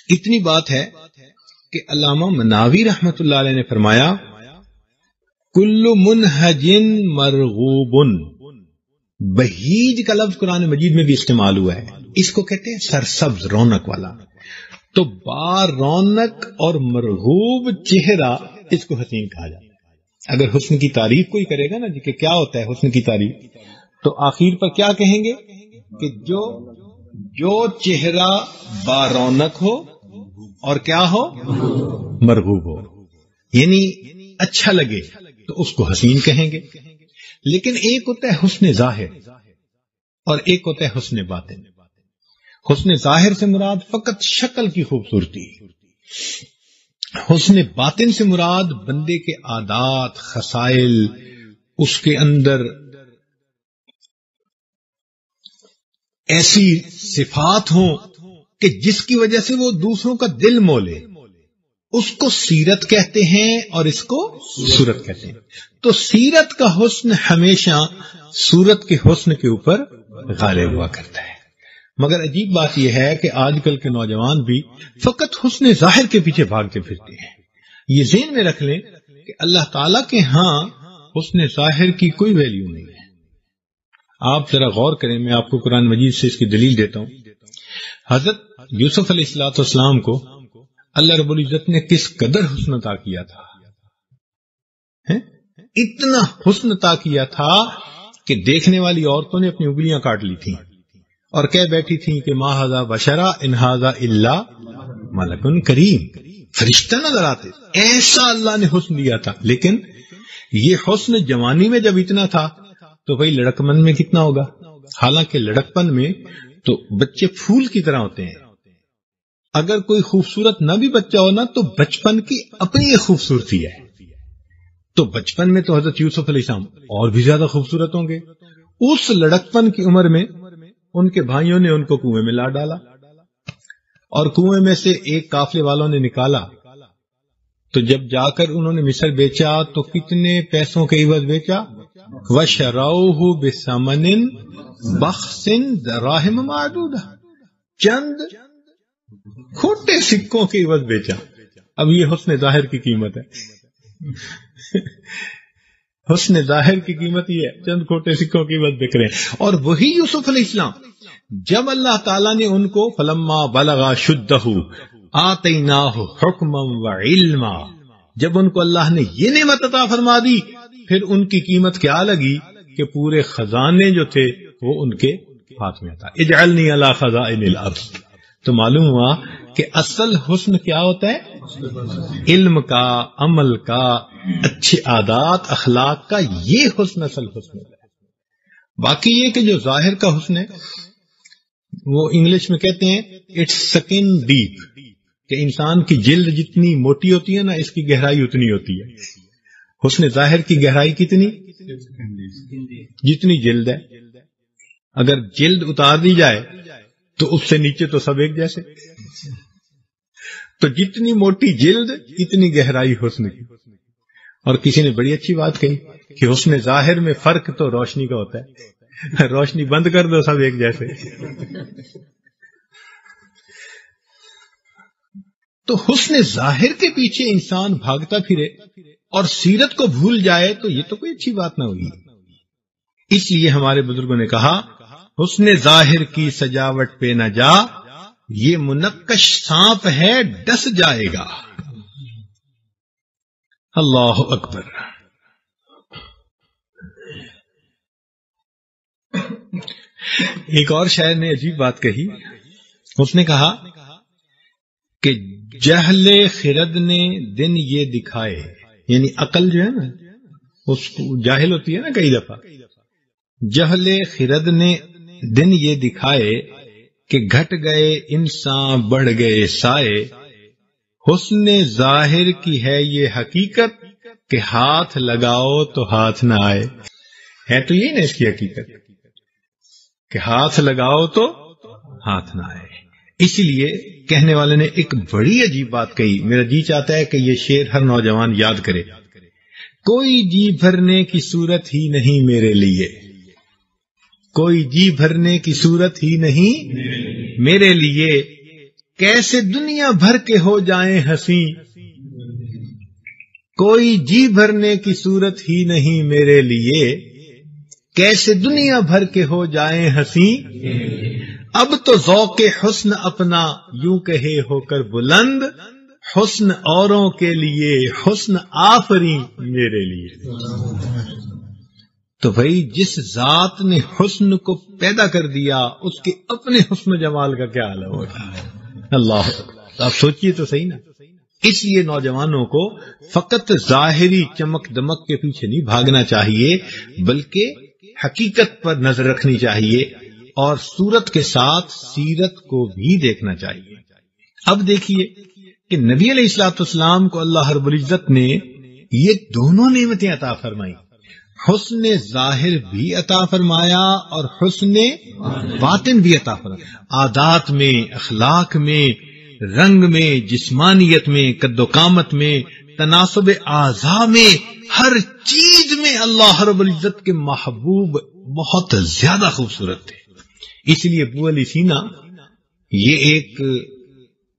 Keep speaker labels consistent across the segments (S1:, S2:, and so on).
S1: اتنی بات ہے کہ علامہ مناوی رحمت اللہ علیہ نے فرمایا کل منہجن مرغوبن، بہیج کا لفظ قرآن مجید میں بھی استعمال ہوا ہے، اس کو کہتے ہیں سرسبز رونق والا، تو با رونق اور مرغوب چہرہ اس کو حسین کہا جاتا ہے۔ اگر حسن کی تعریف کوئی کرے گا نا جی کہ کیا ہوتا ہے حسن کی تعریف، تو آخر پر کیا کہیں گے کہ جو چہرہ با رونق ہو اور کیا ہو، مرغوب ہو، یعنی اچھا لگے تو اس کو حسین کہیں گے۔ لیکن ایک ہوتا ہے حسن ظاہر اور ایک ہوتا ہے حسن باطن۔ حسن ظاہر سے مراد فقط شکل کی خوبصورتی، حسن باطن سے مراد بندے کے عادات، خصائل، اس کے اندر ایسی صفات ہوں کہ جس کی وجہ سے وہ دوسروں کا دل مولے، اس کو سیرت کہتے ہیں اور اس کو صورت کہتے ہیں۔ تو سیرت کا حسن ہمیشہ صورت کے حسن کے اوپر غالب ہوا کرتا ہے۔ مگر عجیب بات یہ ہے کہ آج کل کے نوجوان بھی فقط حسن ظاہر کے پیچھے بھاگتے پھرتے ہیں۔ یہ ذہن میں رکھ لیں کہ اللہ تعالیٰ کے ہاں حسن ظاہر کی کوئی ویلیو نہیں ہے۔ آپ ذرا غور کریں، میں آپ کو قرآن مجید سے اس کی دلیل دیتا ہوں۔ حضرت یوسف علیہ الصلوۃ والسلام کو اللہ رب العزت نے کس قدر حسن عطا کیا تھا، اتنا حسن عطا کیا تھا کہ دیکھنے والی عورتوں نے اپنی انگلیاں کاٹ لی تھیں اور کہہ بیٹھی تھیں کہ ما ھذا بشرا ان ھذا الا ملک کریم، فرشتہ نظر آتے، ایسا اللہ نے حسن دیا تھا۔ لیکن یہ حسن جوانی میں جب اتنا تھا تو بھائی لڑکپن میں کتنا ہوگا؟ حالانکہ لڑکپن میں تو بچے پھول کی طرح ہوتے ہیں، اگر کوئی خوبصورت نہ بھی بچہ ہو نا تو بچپن کی اپنی ایک خوبصورتی ہے۔ تو بچپن میں تو حضرت یوسف علیہ السلام اور بھی زیادہ خوبصورت ہوں گے۔ اس لڑکپن کی عمر میں ان کے بھائیوں نے ان کو کنویں میں لا ڈالا اور کنویں میں سے ایک قافلے والوں نے نکالا، تو جب جا کر انہوں نے مصر بیچا تو کتنے پیسوں کے عوض بیچا؟ وَشَرَوْهُ بِثَمَنٍ بَخْسٍ دَرَاهِمَ مَعْدُودَةٍ، چند کھوٹے سکوں کے عوض بیچا۔ اب یہ حسن ظاہر کی قیمت ہے۔ حسن ظاہر کی قیمت یہ ہے، چند کھوٹے سکوں کی عوض بک رہے ہیں۔ اور وہی یوسف علیہ السلام جب اللہ تعالیٰ نے ان کو فلما بلغا شدہ آتیناہ حکما وعلما، جب ان کو اللہ نے یہ نعمت عطا فرما دی، پھر ان کی قیمت کیا لگی کہ پورے خزانے جو تھے وہ ان کے ہاتھ میں تھا۔ اجعلنی علی خزائن الارض۔ تو معلوم ہوا کہ اصل حسن کیا ہوتا ہے؟ علم کا، عمل کا، اچھے عادات اخلاق کا، یہ حسن اصل حسن ہے۔ باقی یہ کہ جو ظاہر کا حسن ہے وہ انگلش میں کہتے ہیں اٹس سکن ڈیپ، کہ انسان کی جلد جتنی موٹی ہوتی ہے نا اس کی گہرائی اتنی ہوتی ہے۔ حسن ظاہر کی گہرائی کتنی؟ جتنی جلد ہے۔ اگر جلد اتار دی جائے تو اس سے نیچے تو سب ایک جیسے، تو جتنی موٹی جلد اتنی گہرائی حسن کی۔ اور کسی نے بڑی اچھی بات کہی کہ حسن ظاہر میں فرق تو روشنی کا ہوتا ہے، روشنی بند کر دو سب ایک جیسے۔ تو حسن ظاہر کے پیچھے انسان بھاگتا پھرے اور سیرت کو بھول جائے تو یہ تو کوئی اچھی بات نہ ہوگی۔ اس لیے ہمارے بزرگوں نے کہا حسن ظاہر کی سجاوٹ پہ نہ جا، یہ منقش سانپ ہے ڈس جائے گا۔ اللہ اکبر۔ ایک اور شاعر نے عجیب بات کہی، اس نے کہا کہ جہل خرد نے دن یہ دکھائے، یعنی عقل جو ہے نا اس کو جاہل ہوتی ہے نا کئی دفعہ، جہل خرد نے دن یہ دکھائے کہ گھٹ گئے انسان بڑھ گئے سائے، حسن ظاہر کی ہے یہ حقیقت کہ ہاتھ لگاؤ تو ہاتھ نہ آئے۔ ہے تو یہ نا اس کی حقیقت کہ ہاتھ لگاؤ تو ہاتھ نہ آئے۔ اسی لیے کہنے والے نے ایک بڑی عجیب بات کہی، میرا جی چاہتا ہے کہ یہ شعر ہر نوجوان یاد کرے۔ کوئی جی بھرنے کی صورت ہی نہیں میرے لیے، کوئی جی بھرنے کی صورت ہی نہیں میرے لیے، کیسے دنیا بھر کے ہو جائیں ہنسی، کوئی جی بھرنے کی صورت ہی نہیں میرے لیے، کیسے دنیا بھر کے ہو جائیں ہنسی، اب تو ذوق حسن اپنا یوں کہے ہو کر بلند، حسن اوروں کے لیے حسن آفری میرے لیے۔ تو بھائی جس ذات نے حسن کو پیدا کر دیا اس کے اپنے حسن و جمال کا کیا حال ہوگا؟ اللہ، آپ سوچئے تو صحیح نا۔ اس لیے نوجوانوں کو فقط ظاہری چمک دمک کے پیچھے نہیں بھاگنا چاہیے، بلکہ حقیقت پر نظر رکھنی چاہیے اور صورت کے ساتھ سیرت کو بھی دیکھنا چاہیے۔ اب دیکھیے کہ نبی علیہ الصلوۃ والسلام کو اللہ رب العزت نے یہ دونوں نعمتیں عطا فرمائی، حسن ظاہر بھی عطا فرمایا اور حسن باطن بھی عطا فرمایا، عادات میں، اخلاق میں، رنگ میں، جسمانیت میں، قد و قامت میں، تناسب اعضاء میں، ہر چیز میں اللہ رب العزت کے محبوب بہت زیادہ خوبصورت تھے۔ اس لیے ابو علی سینا، یہ ایک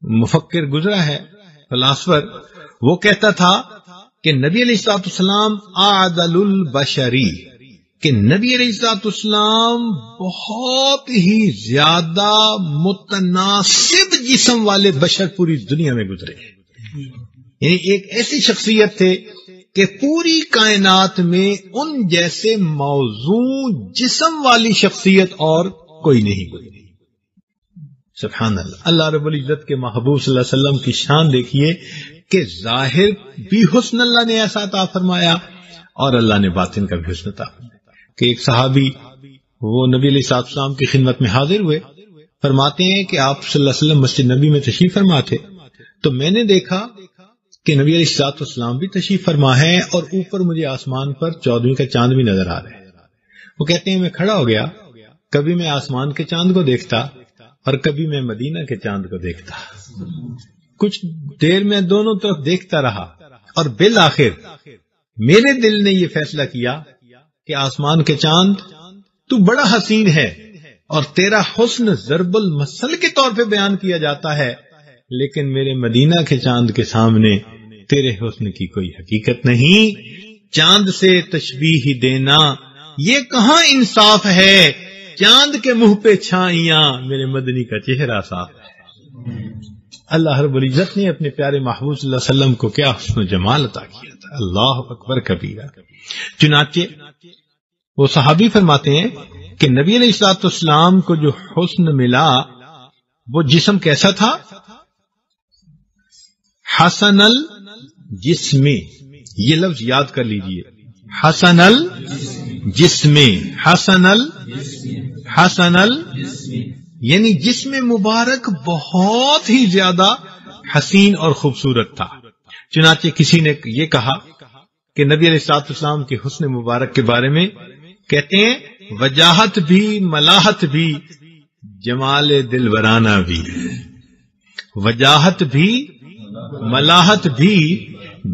S1: مفکر گزرا ہے، فلاسفر، وہ کہتا تھا کہ نبی علیہ الصلوۃ والسلام اعدل البشری، کہ نبی علیہ الصلوۃ والسلام بہت ہی زیادہ متناسب جسم والے بشر پوری دنیا میں گزرے، یعنی ایک ایسی شخصیت تھے کہ پوری کائنات میں ان جیسے موزوں جسم والی شخصیت اور کوئی نہیں گزری۔ سبحان اللہ، اللہ رب العزت کے محبوب صلی اللہ علیہ وسلم کی شان دیکھیے کہ ظاہر بھی حسن اللہ نے ایسا عطا فرمایا اور اللہ نے باطن کا بھی حسن عطا فرمایا۔ کہ ایک صحابی وہ نبی علیہ الصلوۃ والسلام کی خدمت میں حاضر ہوئے، فرماتے ہیں کہ آپ صلی اللہ علیہ وسلم مسجد نبی میں تشریف فرما تھے، تو میں نے دیکھا کہ نبی علیہ الصلوۃ والسلام بھی تشریف فرما ہے اور اوپر مجھے آسمان پر 14ویں کا چاند بھی نظر آ رہا ہے۔ وہ کہتے ہیں میں کھڑا ہو گیا، کبھی میں آسمان کے چاند کو دیکھتا اور کبھی میں مدینہ کے چاند کو دیکھتا، کچھ دیر میں دونوں طرف دیکھتا رہا اور بالآخر میرے دل نے یہ فیصلہ کیا کہ آسمان کے چاند تو بڑا حسین ہے اور تیرا حسن ضرب المثل کے طور پہ بیان کیا جاتا ہے، لیکن میرے مدینہ کے چاند کے سامنے تیرے حسن کی کوئی حقیقت نہیں، چاند سے تشبیہ دینا یہ کہاں انصاف ہے، چاند کے منہ پہ چھائیاں میرے مدنی کا چہرہ صاف ہے۔ اللہ رب العزت نے اپنے پیارے محبوب صلی اللہ علیہ وسلم کو کیا حسن و جمال عطا کیا تھا، اللہ اکبر کبیرہ۔ چنانچہ وہ صحابی فرماتے ہیں کہ نبی علیہ الصلوۃ والسلام کو جو حسن ملا وہ جسم کیسا تھا؟ حسن الجسم، یہ لفظ یاد کر لیجئے، حسن الجسم، حسن یعنی جسم مبارک بہت ہی زیادہ حسین اور خوبصورت تھا۔ چنانچہ کسی نے یہ کہا کہ نبی علیہ الصلوۃ والسلام کے حسن مبارک کے بارے میں، کہتے ہیں وجاہت بھی، ملاحت بھی، جمال دلبرانہ بھی، وجاہت بھی، ملاحت بھی،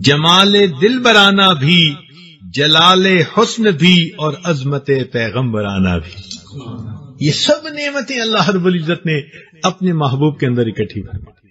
S1: جمال دلبرانہ بھی، جلال حسن بھی اور عظمت پیغمبرانہ بھی۔ یہ سب نعمتیں اللہ رب العزت نے اپنے محبوب کے اندر اکٹھی فرمائی۔